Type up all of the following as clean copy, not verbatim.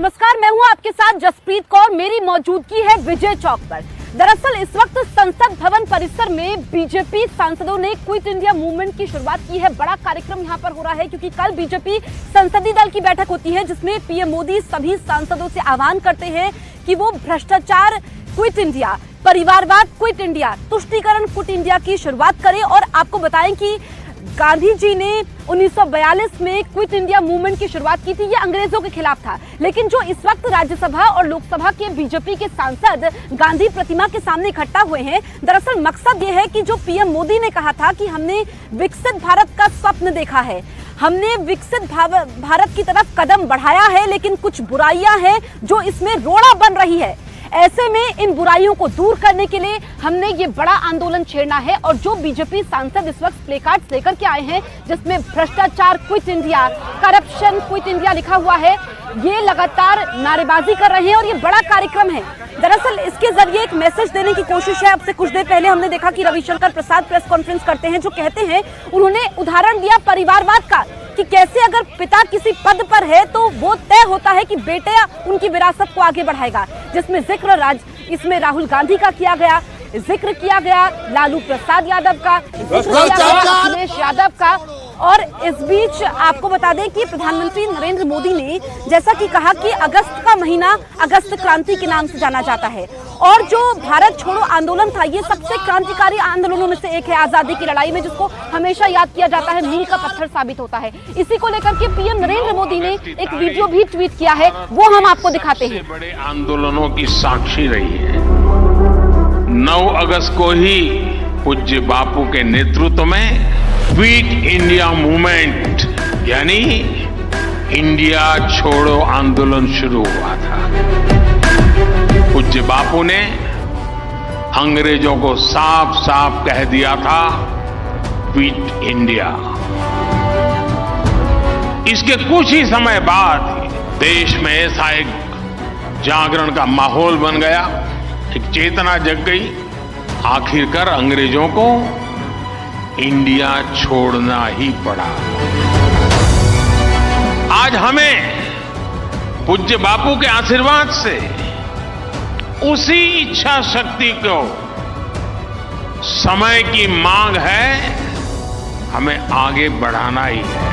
नमस्कार, मैं हूं आपके साथ जसप्रीत कौर। मेरी मौजूदगी है विजय चौक पर। दरअसल इस वक्त संसद भवन परिसर में बीजेपी सांसदों ने क्विट इंडिया मूवमेंट की शुरुआत की है। बड़ा कार्यक्रम यहां पर हो रहा है क्योंकि कल बीजेपी संसदीय दल की बैठक होती है जिसमें पीएम मोदी सभी सांसदों से आह्वान करते हैं कि वो भ्रष्टाचार क्विट इंडिया, परिवारवाद क्विट इंडिया, तुष्टीकरण क्विट इंडिया की शुरुआत करें। और आपको बताएं कि गांधी जी ने 1942 में क्विट इंडिया मूवमेंट की शुरुआत की थी। ये अंग्रेजों के खिलाफ था, लेकिन जो इस वक्त राज्यसभा और लोकसभा के बीजेपी के सांसद गांधी प्रतिमा के सामने इकट्ठा हुए हैं, दरअसल मकसद ये है कि जो पीएम मोदी ने कहा था कि हमने विकसित भारत का स्वप्न देखा है, हमने विकसित भारत की तरफ कदम बढ़ाया है, लेकिन कुछ बुराइयां हैं जो इसमें रोड़ा बन रही है। ऐसे में इन बुराइयों को दूर करने के लिए हमने ये बड़ा आंदोलन छेड़ना है। और जो बीजेपी सांसद इस वक्त प्ले कार्ड्स लेकर के आए हैं जिसमें भ्रष्टाचार quit India, corruption quit India लिखा हुआ है, ये लगातार नारेबाजी कर रहे हैं और ये बड़ा कार्यक्रम है। दरअसल इसके जरिए एक मैसेज देने की कोशिश है। अब से कुछ देर पहले हमने देखा कि रविशंकर प्रसाद प्रेस कॉन्फ्रेंस करते हैं, जो कहते हैं, उन्होंने उदाहरण दिया परिवारवाद का कि कैसे अगर पिता किसी पद पर है तो वो तय होता है कि बेटे उनकी विरासत को आगे बढ़ाएगा, जिसमें इसमें राहुल गांधी का किया गया, जिक्र किया गया लालू प्रसाद यादव का, अखिलेश यादव का। और इस बीच आपको बता दें कि प्रधानमंत्री नरेंद्र मोदी ने जैसा कि कहा कि अगस्त का महीना अगस्त क्रांति के नाम से जाना जाता है और जो भारत छोड़ो आंदोलन था ये सबसे क्रांतिकारी आंदोलनों में से एक है आजादी की लड़ाई में, जिसको हमेशा याद किया जाता है, मील का पत्थर साबित होता है। इसी को लेकर के पीएम नरेंद्र मोदी ने एक वीडियो भी ट्वीट किया है, वो हम आपको दिखाते हैं। बड़े आंदोलनों की साक्षी रही है। 9 अगस्त को ही पूज्य बापू के नेतृत्व में क्विट इंडिया मूवमेंट यानी इंडिया छोड़ो आंदोलन शुरू हुआ था। पूज्य बापू ने अंग्रेजों को साफ साफ कह दिया था क्विट इंडिया। इसके कुछ ही समय बाद देश में ऐसा एक जागरण का माहौल बन गया, एक चेतना जग गई। आखिरकार अंग्रेजों को इंडिया छोड़ना ही पड़ा। आज हमें पूज्य बापू के आशीर्वाद से उसी इच्छा शक्ति को समय की मांग है, हमें आगे बढ़ाना ही है।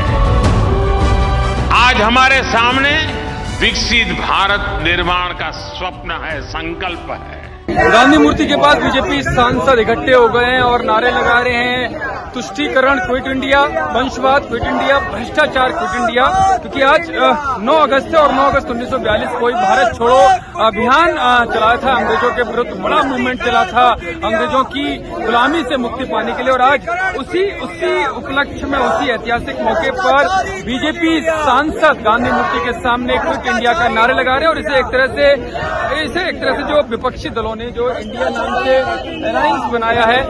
आज हमारे सामने विकसित भारत निर्माण का स्वप्न है, संकल्प है। गांधी मूर्ति के पास बीजेपी सांसद इकट्ठे हो गए हैं और नारे लगा रहे हैं तुष्टीकरण क्विट इंडिया, वंशवाद क्विट इंडिया, भ्रष्टाचार क्विट इंडिया। क्योंकि आज 9 अगस्त है और 9 अगस्त 1942 को भारत छोड़ो अभियान चला था, अंग्रेजों के विरुद्ध बड़ा मूवमेंट चला था, अंग्रेजों की गुलामी से मुक्ति पाने के लिए। और आज उसी उपलक्ष्य में, उसी ऐतिहासिक मौके पर बीजेपी सांसद गांधी मूर्ति के सामने क्विट इंडिया का नारे लगा रहे हैं। और इसे एक तरह से जो विपक्षी दलों ने जो इंडिया नाम से अलायंस बनाया है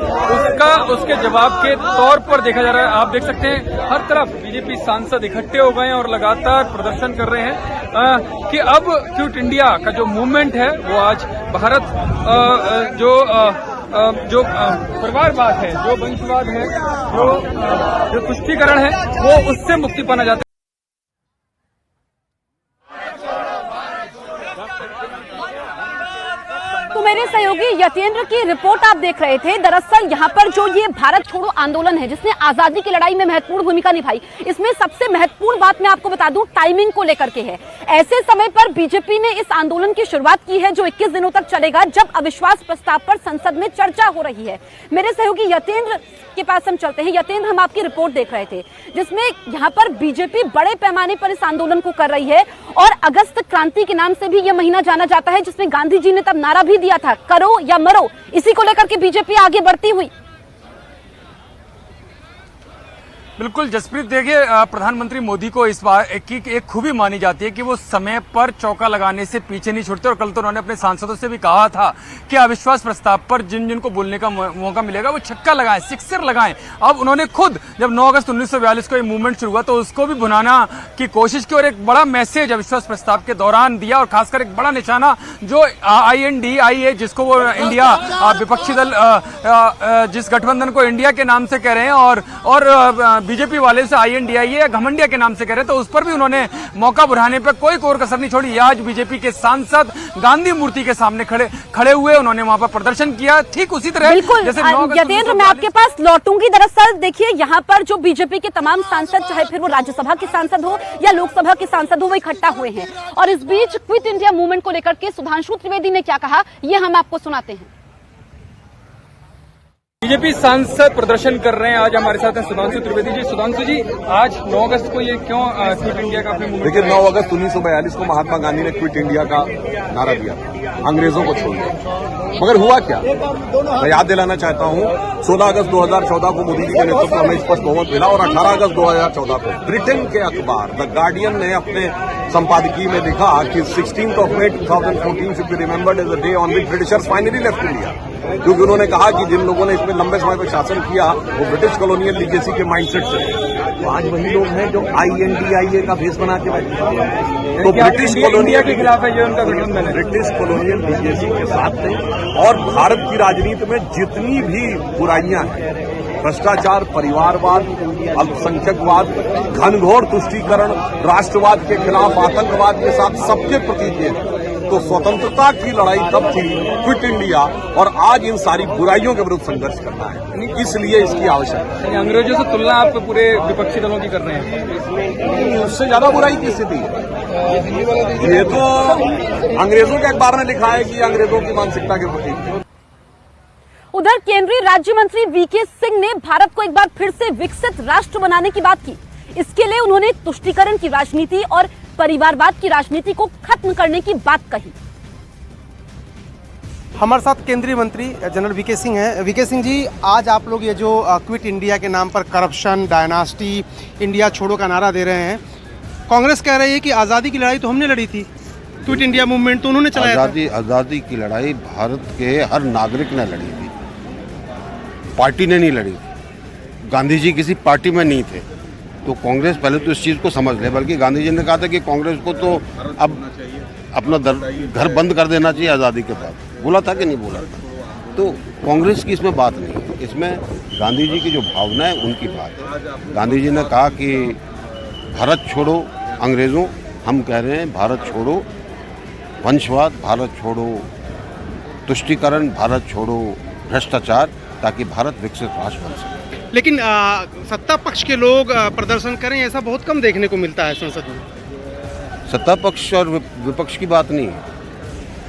उसके जवाब के तौर पर देखा जा रहा है। आप देख सकते हैं हर तरफ बीजेपी सांसद इकट्ठे हो गए हैं और लगातार प्रदर्शन कर रहे हैं कि अब क्विट इंडिया का जो मूवमेंट है वो आज भारत जो परिवारवाद है, जो वंशवाद है, जो तुष्टीकरण है, वो उससे मुक्ति पाना जाता है। तो मेरे सहयोगी यतेंद्र की रिपोर्ट आप देख रहे थे। दरअसल यहाँ पर जो ये भारत छोड़ो आंदोलन है जिसने आजादी की लड़ाई में महत्वपूर्ण भूमिका निभाई, इसमें सबसे महत्वपूर्ण बात मैं आपको बता दूं टाइमिंग को लेकर के है। ऐसे समय पर बीजेपी ने इस आंदोलन की शुरुआत की है जो 21 दिनों तक चलेगा, जब अविश्वास प्रस्ताव पर संसद में चर्चा हो रही है। मेरे सहयोगी यतेंद्र के पास हम चलते हैं। यतेंद्र, हम आपकी रिपोर्ट देख रहे थे जिसमें यहाँ पर बीजेपी बड़े पैमाने पर इस आंदोलन को कर रही है और अगस्त क्रांति के नाम से भी यह महीना जाना जाता है, जिसमें गांधी जी ने तब नारा भी दिया था, करो या मरो। इसी को लेकर के बीजेपी आगे बढ़ती हुई। बिल्कुल जसप्रीत, देखिए प्रधानमंत्री मोदी को इस बार एक खूबी मानी जाती है कि वो समय पर चौका लगाने से पीछे नहीं छूटते। और कल तो उन्होंने अपने सांसदों से भी कहा था कि अविश्वास प्रस्ताव पर जिन को बोलने का मौका मिलेगा वो छक्का लगाएं, सिक्सर लगाएं। अब उन्होंने खुद जब 9 अगस्त 1942 को ये मूवमेंट शुरू हुआ तो उसको भी भुनाना की कोशिश की और एक बड़ा मैसेज अविश्वास प्रस्ताव के दौरान दिया। और खासकर एक बड़ा निशाना जो INDIA जिसको वो इंडिया विपक्षी दल जिस गठबंधन को इंडिया के नाम से कह रहे हैं और बीजेपी वाले से INDIA या घमंडिया के नाम से कह रहे, तो उस पर भी उन्होंने मौका बुढ़ाने पर कोई कोर कसर नहीं छोड़ी। आज बीजेपी के सांसद गांधी मूर्ति के सामने खड़े हुए, उन्होंने वहां पर प्रदर्शन किया, ठीक उसी तरह बिल्कुल। यतेंद्र, मैं आपके पास लौटूंगी। दरअसल देखिए, यहाँ पर जो बीजेपी के तमाम सांसद, चाहे फिर वो राज्यसभा के सांसद हो या लोकसभा के सांसद हो, वो इकट्ठा हुए हैं। और इस बीच क्विट इंडिया मूवमेंट को लेकर के सुधांशु त्रिवेदी ने क्या कहा, ये हम आपको सुनाते हैं। बीजेपी सांसद प्रदर्शन कर रहे हैं। आज हमारे साथ हैं सुधांशु त्रिवेदी जी। सुधांशु जी, आज 9 अगस्त को ये क्यों क्विट इंडिया का आपने मूवमेंट? देखिए, 9 अगस्त 1942 को महात्मा गांधी ने क्विट इंडिया का नारा दिया, अंग्रेजों को छोड़ दिया। मगर हुआ क्या, मैं याद दिलाना चाहता हूं, 16 अगस्त 2014 को मोदी जी के नेतृत्व में स्पष्ट बहुमत मिला और 18 अगस्त 2014 को ब्रिटेन के अखबार द गार्डियन ने अपने संपादकीय में लिखा कि 16 May 2014 should be remembered as the day on which Britishers finally left India. क्योंकि उन्होंने कहा कि जिन लोगों ने इसमें लंबे समय तक शासन किया वो ब्रिटिश कॉलोनियल लीगेसी के माइंडसेट से, तो आज वही लोग हैं जो INDIA का फेस बना के बैठे। तो ब्रिटिश कॉलोनियल के खिलाफ है, ये उनका गठबंधन है। ब्रिटिश कॉलोनियल लीगेसी के साथ थे। और भारत की राजनीति में जितनी भी बुराइयां हैं, भ्रष्टाचार, परिवारवाद, अल्पसंख्यकवाद, घनघोर तुष्टीकरण, राष्ट्रवाद के खिलाफ आतंकवाद के साथ सबके प्रति थे। तो स्वतंत्रता की लड़ाई तब थी क्विट इंडिया, और आज इन सारी बुराइयों के विरुद्ध संघर्ष करना है, इसलिए इसकी आवश्यकता है। अंग्रेजों से तुलना आप पूरे विपक्षी दलों की कर रहे हैं, उससे ज्यादा बुराई की स्थिति है। ये तो अंग्रेजों के अखबार ने लिखा है कि अंग्रेजों की मानसिकता के प्रति। उधर केंद्रीय राज्य मंत्री VK सिंह ने भारत को एक बार फिर से विकसित राष्ट्र बनाने की बात की। इसके लिए उन्होंने तुष्टीकरण की राजनीति और परिवारवाद की राजनीति को खत्म करने की बात कही। हमारे साथ केंद्रीय मंत्री जनरल VK सिंह हैं। VK सिंह जी, आज आप लोग ये जो क्विट इंडिया के नाम पर करप्शन, डायनास्टी, इंडिया छोड़ो का नारा दे रहे हैं, कांग्रेस कह रही है कि आज़ादी की लड़ाई तो हमने लड़ी थी, क्विट इंडिया मूवमेंट तो उन्होंने चलाया था। आज़ादी की लड़ाई भारत के हर नागरिक ने लड़ी थी, पार्टी ने नहीं लड़ी थी। गांधी जी किसी पार्टी में नहीं थे, तो कांग्रेस पहले तो इस चीज़ को समझ ले। बल्कि गांधी जी ने कहा था कि कांग्रेस को तो अब अपना घर बंद कर देना चाहिए आज़ादी के बाद। बोला था कि नहीं बोला था? तो कांग्रेस की इसमें बात नहीं है, इसमें गांधी जी की जो भावना है उनकी बात है। गांधी जी ने कहा कि भारत छोड़ो अंग्रेज़ों, हम कह रहे हैं भारत छोड़ो वंशवाद, भारत छोड़ो तुष्टीकरण, भारत छोड़ो भ्रष्टाचार, ताकि भारत विकसित राष्ट्र बन सके। लेकिन सत्ता पक्ष के लोग प्रदर्शन करें, ऐसा बहुत कम देखने को मिलता है संसद में। सत्ता पक्ष और विपक्ष की बात नहीं है,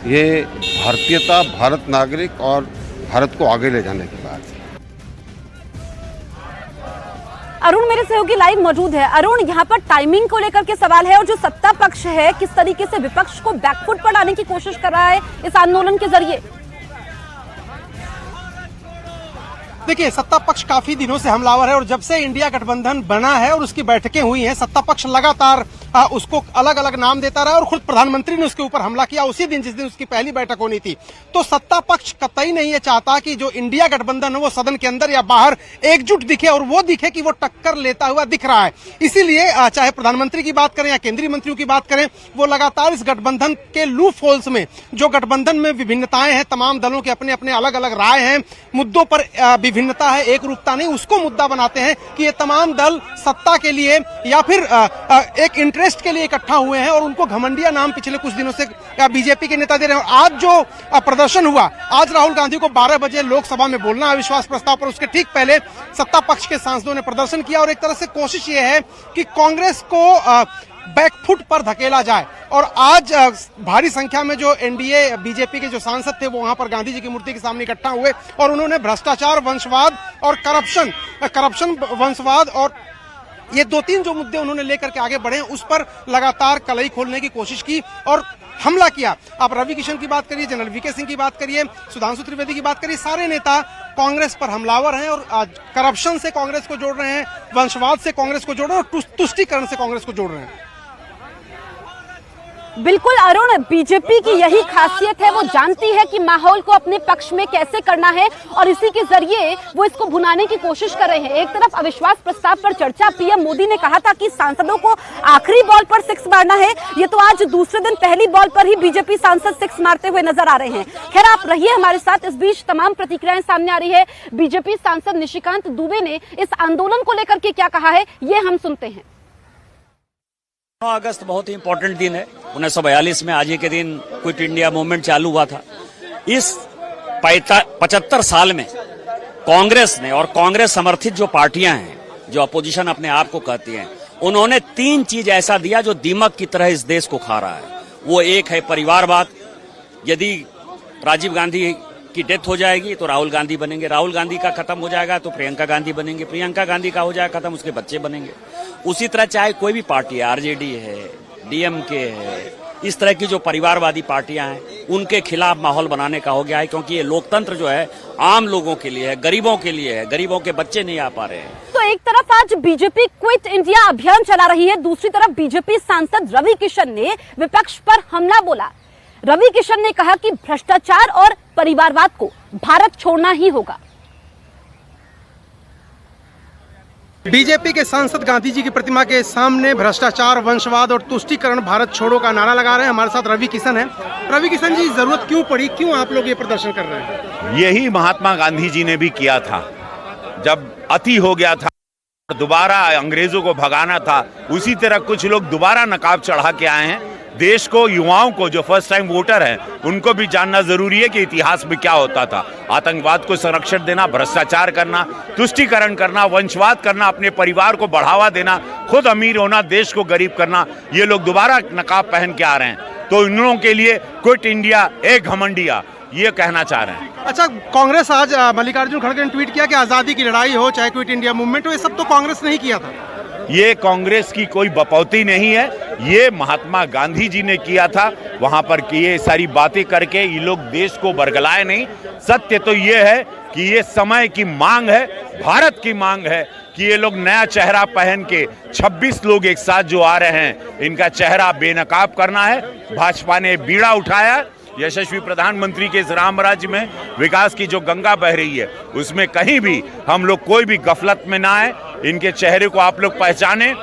ये भारतीयता, भारत नागरिक और भारत को आगे ले जाने की बात है। अरुण मेरे सहयोगी लाइव मौजूद है। अरुण, यहाँ पर टाइमिंग को लेकर के सवाल है, और जो सत्ता पक्ष है किस तरीके से विपक्ष को बैकफुट पर लाने की कोशिश कर रहा है इस आंदोलन के जरिए। देखिए, सत्ता पक्ष काफी दिनों से हमलावर है, और जब से इंडिया गठबंधन बना है और उसकी बैठकें हुई हैं, सत्ता पक्ष लगातार उसको अलग अलग नाम देता रहा, और खुद प्रधानमंत्री ने उसके ऊपर हमला किया उसी दिन जिस दिन उसकी पहली बैठक होनी थी। तो सत्ता पक्ष कतई नहीं ये चाहता कि जो इंडिया गठबंधन है वो सदन के अंदर या बाहर एकजुट दिखे, और वो दिखे कि वो टक्कर लेता हुआ दिख रहा है। इसीलिए चाहे प्रधानमंत्री की बात करें या केंद्रीय मंत्रियों की बात करें, वो लगातार इस गठबंधन के लूप होल्स में, जो गठबंधन में विभिन्नताएं हैं, तमाम दलों के अपने अपने अलग अलग राय हैं, मुद्दों पर भिन्नता है, एक रूपता नहीं, उसको मुद्दा बनाते हैं कि ये तमाम दल सत्ता के लिए या फिर एक इंटरेस्ट के लिए इकट्ठा हुए हैं, और उनको घमंडिया नाम पिछले कुछ दिनों से बीजेपी के नेता दे रहे हैं। और आज जो प्रदर्शन हुआ, आज राहुल गांधी को 12 बजे लोकसभा में बोलना अविश्वास प्रस्ताव पर, उसके ठीक पहले सत्ता पक्ष के सांसदों ने प्रदर्शन किया, और एक तरह से कोशिश ये है कि कांग्रेस को बैकफुट पर धकेला जाए। और आज भारी संख्या में जो एनडीए बीजेपी के जो सांसद थे वो वहां पर गांधी जी की मूर्ति के सामने इकट्ठा हुए, और उन्होंने भ्रष्टाचार, वंशवाद और करप्शन, वंशवाद और ये 2-3 जो मुद्दे उन्होंने लेकर के आगे बढ़े, उस पर लगातार कलई खोलने की कोशिश की और हमला किया। आप रवि किशन की बात करिए, जनरल VK सिंह की बात करिए, सुधांशु त्रिवेदी की बात करिए, सारे नेता कांग्रेस पर हमलावर हैं, और करप्शन से कांग्रेस को जोड़ रहे हैं, वंशवाद से कांग्रेस को जोड़ रहे हैं, और तुष्टीकरण से कांग्रेस को जोड़ रहे हैं। बिल्कुल अरुण, बीजेपी की यही खासियत है, वो जानती है कि माहौल को अपने पक्ष में कैसे करना है और इसी के जरिए वो इसको भुनाने की कोशिश कर रहे हैं। एक तरफ अविश्वास प्रस्ताव पर चर्चा, पीएम मोदी ने कहा था कि सांसदों को आखिरी बॉल पर 6 मारना है, ये तो आज दूसरे दिन पहली बॉल पर ही बीजेपी सांसद 6 मारते हुए नजर आ रहे हैं। खैर, आप रहिए हमारे साथ, इस बीच तमाम प्रतिक्रियाएं सामने आ रही है। बीजेपी सांसद निशिकांत दुबे ने इस आंदोलन को लेकर के क्या कहा है, ये हम सुनते हैं। 9 अगस्त बहुत ही इंपॉर्टेंट दिन है। 1942 में आज ही के दिन क्विट इंडिया मूवमेंट चालू हुआ था। इस 75 साल में कांग्रेस ने और कांग्रेस समर्थित जो पार्टियां हैं, जो अपोजिशन अपने आप को कहती हैं, उन्होंने 3 चीज ऐसा दिया जो दीमक की तरह इस देश को खा रहा है। वो एक है परिवारवाद। यदि राजीव गांधी की डेथ हो जाएगी तो राहुल गांधी बनेंगे, राहुल गांधी का खत्म हो जाएगा तो प्रियंका गांधी बनेंगे, प्रियंका गांधी का हो जाएगा खत्म, उसके बच्चे बनेंगे। उसी तरह चाहे कोई भी पार्टी है, आरजेडी है, डीएमके है, इस तरह की जो परिवारवादी पार्टियां हैं, उनके खिलाफ माहौल बनाने का हो गया है, क्योंकि ये लोकतंत्र जो है आम लोगों के लिए है, गरीबों के लिए है, गरीबों के बच्चे नहीं आ पा रहे हैं। तो एक तरफ आज बीजेपी क्विट इंडिया अभियान चला रही है, दूसरी तरफ बीजेपी सांसद रवि किशन ने विपक्ष पर हमला बोला। रवि किशन ने कहा कि भ्रष्टाचार और परिवारवाद को भारत छोड़ना ही होगा। बीजेपी के सांसद गांधी जी की प्रतिमा के सामने भ्रष्टाचार, वंशवाद और तुष्टीकरण भारत छोड़ो का नारा लगा रहे हैं। हमारे साथ रवि किशन है। रवि किशन जी, जरूरत क्यों पड़ी, क्यों आप लोग ये प्रदर्शन कर रहे हैं? यही महात्मा गांधी जी ने भी किया था। जब अति हो गया था, दोबारा अंग्रेजों को भगाना था, उसी तरह कुछ लोग दोबारा नकाब चढ़ा के आए हैं। देश को, युवाओं को, जो फर्स्ट टाइम वोटर हैं, उनको भी जानना जरूरी है कि इतिहास में क्या होता था। आतंकवाद को संरक्षण देना, भ्रष्टाचार करना, तुष्टीकरण करना, वंशवाद करना, अपने परिवार को बढ़ावा देना, खुद अमीर होना, देश को गरीब करना, ये लोग दोबारा नकाब पहन के आ रहे हैं। तो इन लोगों के लिए क्विट इंडिया एक घमंडिया, ये कहना चाह रहे हैं। अच्छा, कांग्रेस आज मल्लिकार्जुन खड़गे ने ट्वीट किया कि आजादी की लड़ाई हो चाहे क्विट इंडिया मूवमेंट हो, ये सब तो कांग्रेस ने ही किया था। ये कांग्रेस की कोई बपौती नहीं है, ये महात्मा गांधी जी ने किया था। वहां पर किए सारी बातें करके ये लोग देश को बरगलाए नहीं। सत्य तो ये है कि ये समय की मांग है, भारत की मांग है कि ये लोग नया चेहरा पहन के 26 लोग एक साथ जो आ रहे हैं, इनका चेहरा बेनकाब करना है। भाजपा ने बीड़ा उठाया। यशस्वी प्रधानमंत्री के इस राम राज्य में विकास की जो गंगा बह रही है, उसमें कहीं भी हम लोग कोई भी गफलत में ना आए। इनके चेहरे को आप लोग पहचाने।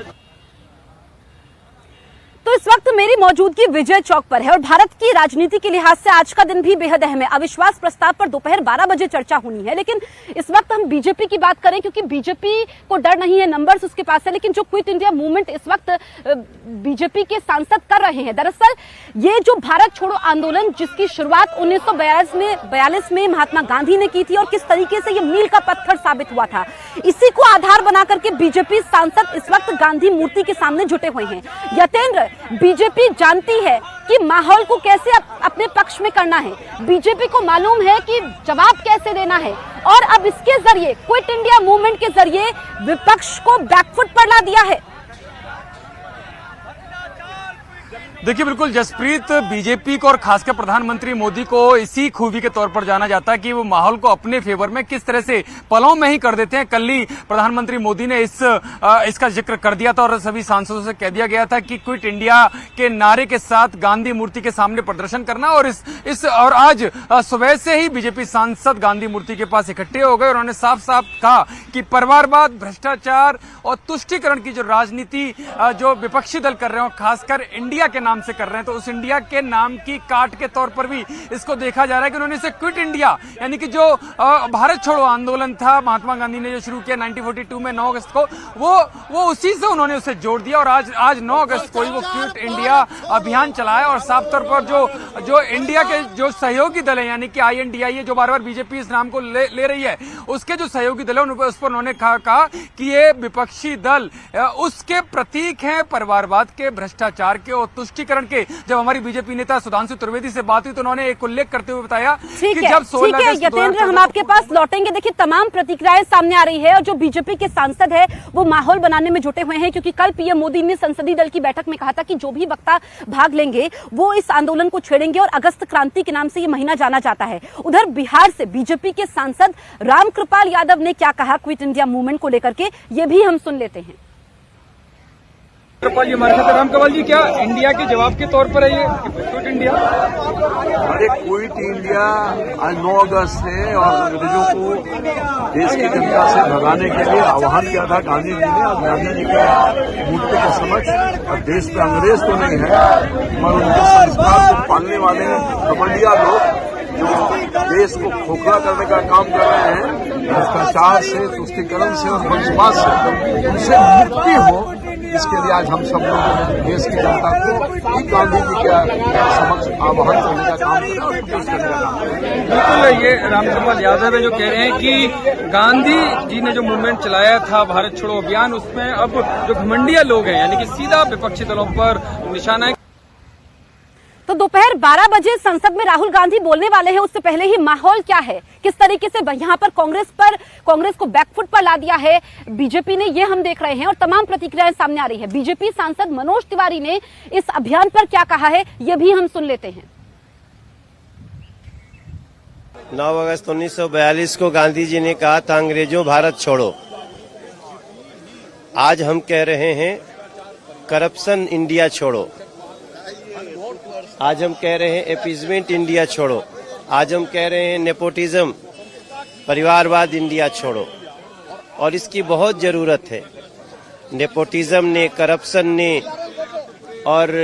तो इस वक्त मेरी मौजूदगी विजय चौक पर है और भारत की राजनीति के लिहाज से आज का दिन भी बेहद अहम है। अविश्वास प्रस्ताव पर दोपहर 12 बजे चर्चा होनी है, लेकिन इस वक्त हम बीजेपी की बात करें, क्योंकि बीजेपी को डर नहीं है, नंबर्स उसके पास है। लेकिन जो क्विट इंडिया मूवमेंट इस वक्त बीजेपी के सांसद कर रहे हैं, दरअसल ये जो भारत छोड़ो आंदोलन, जिसकी शुरुआत 1942 में महात्मा गांधी ने की थी और किस तरीके से ये मील का पत्थर साबित हुआ था, इसी को आधार बना करके बीजेपी सांसद इस वक्त गांधी मूर्ति के सामने जुटे हुए हैं। यतेंद्र, बीजेपी जानती है कि माहौल को कैसे अपने पक्ष में करना है, बीजेपी को मालूम है कि जवाब कैसे देना है, और अब इसके जरिए, क्विट इंडिया मूवमेंट के जरिए विपक्ष को बैकफुट पर ला दिया है। देखिए, बिल्कुल जसप्रीत, बीजेपी को और खासकर प्रधानमंत्री मोदी को इसी खूबी के तौर पर जाना जाता है कि वो माहौल को अपने फेवर में किस तरह से पलों में ही कर देते हैं। कल ही प्रधानमंत्री मोदी ने इसका जिक्र कर दिया था और सभी सांसदों से कह दिया गया था कि क्विट इंडिया के नारे के साथ गांधी मूर्ति के सामने प्रदर्शन करना। और आज सुबह से ही बीजेपी सांसद गांधी मूर्ति के पास इकट्ठे हो गए। उन्होंने साफ साफ कहा कि परिवारवाद, भ्रष्टाचार और तुष्टीकरण की जो राजनीति जो विपक्षी दल कर रहे हो, खासकर इंडिया के नाम से कर रहे हैं, तो उस इंडिया के नाम की काट के तौर पर भी इसको देखा जा रहा है कि उन्होंने इसे क्विट इंडिया, यानी कि जो भारत छोड़ो आंदोलन था महात्मा गांधी ने जो शुरू किया 1942 में 9 अगस्त को, वो उसी से उन्होंने उसे जोड़ दिया। और आज 9 अगस्त को ही वो क्विट इंडिया अभियान चलाया। और साफ तौर पर जो इंडिया के जो सहयोगी दल है, यानी कि INDIA, जो बार बार बीजेपी इस नाम को ले रही है, उसके जो सहयोगी दल है उस पर उन्होंने कहा कि ये विपक्षी दल उसके प्रतीक हैं, परिवारवाद के, भ्रष्टाचार के और तुष्टीकरण के। जब हमारी बीजेपी नेता सुधांशु त्रिवेदी से बात हुई तो उन्होंने एक उल्लेख करते हुए बताया कि जब 16 अगस्त यतेंद्र, हम आपके पास लौटेंगे। देखिए, तमाम प्रतिक्रियाएं सामने आ रही है और जो बीजेपी के सांसद है वो माहौल बनाने में जुटे हुए हैं, क्योंकि कल पीएम मोदी ने संसदीय दल की बैठक में कहा था कि जो भी वक्ता भाग लेंगे वो इस आंदोलन को छेड़ेंगे और अगस्त क्रांति के नाम से ये महीना जाना जाता है। उधर बिहार से बीजेपी के सांसद रामकृपाल यादव ने क्या कहा क्विट इंडिया मूवमेंट को लेकर के, ये भी हम सुन लेते हैं। रामकृपाल जी हमारे साथ। रामकृपाल जी, क्या इंडिया के जवाब के तौर पर है ये क्विट इंडिया? अरे क्विट इंडिया आज 9 अगस्त है और अंग्रेजों को देश की जनता से भगाने के लिए आह्वान किया था गांधी जी ने। और गांधी जी के मूर्ति के समक्ष और देश में अंग्रेज तो नहीं है मगर उनके संस्कार को पालने वाले घमंडिया लोग जो देश को खोखला करने का काम कर रहे हैं, भ्रष्टाचार से, तुष्टीकरण से और वंशवाद से, उनसे मुक्ति हो, इसके लिए आज हम सब लोग देश की जनता को गांधी जी के समक्ष आह्वान करने का काम करें और प्रदर्शन करने का काम करें। बिल्कुल, ये रामकृपाल यादव है जो कह रहे हैं कि गांधी जी ने जो मूवमेंट चलाया था भारत छोड़ो अभियान, उसमें अब जो घमंडिया लोग हैं यानी कि सीधा विपक्षी दलों पर निशाना है। तो दोपहर 12 बजे संसद में राहुल गांधी बोलने वाले हैं, उससे पहले ही माहौल क्या है, किस तरीके से यहां पर कांग्रेस को बैकफुट पर ला दिया है बीजेपी ने, ये हम देख रहे हैं और तमाम प्रतिक्रियाएं सामने आ रही है। बीजेपी सांसद मनोज तिवारी ने इस अभियान पर क्या कहा है, ये भी हम सुन लेते हैं। 9 अगस्त 1942 को गांधी जी ने कहा था अंग्रेजों भारत छोड़ो। आज हम कह रहे हैं करप्शन इंडिया छोड़ो। आज हम कह रहे हैं एपीजमेंट इंडिया छोड़ो। आज हम कह रहे हैं नेपोटिज्म परिवारवाद इंडिया छोड़ो। और इसकी बहुत जरूरत है। नेपोटिज्म ने, करप्शन ने और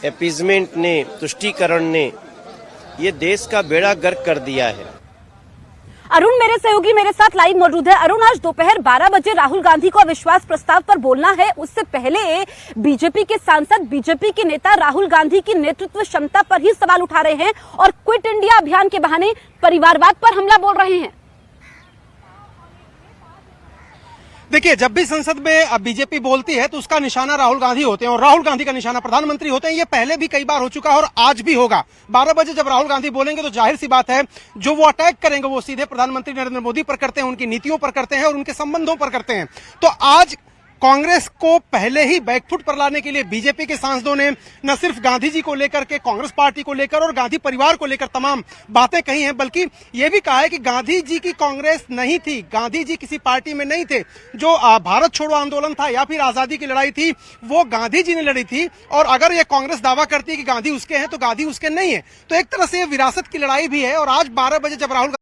एपीजमेंट ने, तुष्टीकरण ने ये देश का बेड़ा गर्क कर दिया है। अरुण मेरे सहयोगी मेरे साथ लाइव मौजूद है। अरुण, आज दोपहर 12 बजे राहुल गांधी को अविश्वास प्रस्ताव पर बोलना है, उससे पहले बीजेपी के सांसद, बीजेपी के नेता राहुल गांधी की नेतृत्व क्षमता पर ही सवाल उठा रहे हैं और क्विट इंडिया अभियान के बहाने परिवारवाद पर हमला बोल रहे हैं। देखिए, जब भी संसद में बीजेपी बोलती है तो उसका निशाना राहुल गांधी होते हैं और राहुल गांधी का निशाना प्रधानमंत्री होते हैं। ये पहले भी कई बार हो चुका है और आज भी होगा। 12 बजे जब राहुल गांधी बोलेंगे तो जाहिर सी बात है जो वो अटैक करेंगे वो सीधे प्रधानमंत्री नरेंद्र मोदी पर करते हैं, उनकी नीतियों पर करते हैं और उनके संबंधों पर करते हैं। तो आज कांग्रेस को पहले ही बैकफुट पर लाने के लिए बीजेपी के सांसदों ने न सिर्फ गांधी जी को लेकर के, कांग्रेस पार्टी को लेकर और गांधी परिवार को लेकर तमाम बातें कही हैं, बल्कि ये भी कहा है कि गांधी जी की कांग्रेस नहीं थी, गांधी जी किसी पार्टी में नहीं थे। जो भारत छोड़ो आंदोलन था या फिर आजादी की लड़ाई थी वो गांधी जी ने लड़ी थी और अगर ये कांग्रेस दावा करती है कि गांधी उसके हैं तो गांधी उसके नहीं है। तो एक तरह से ये विरासत की लड़ाई भी है। और आज 12 बजे जब राहुल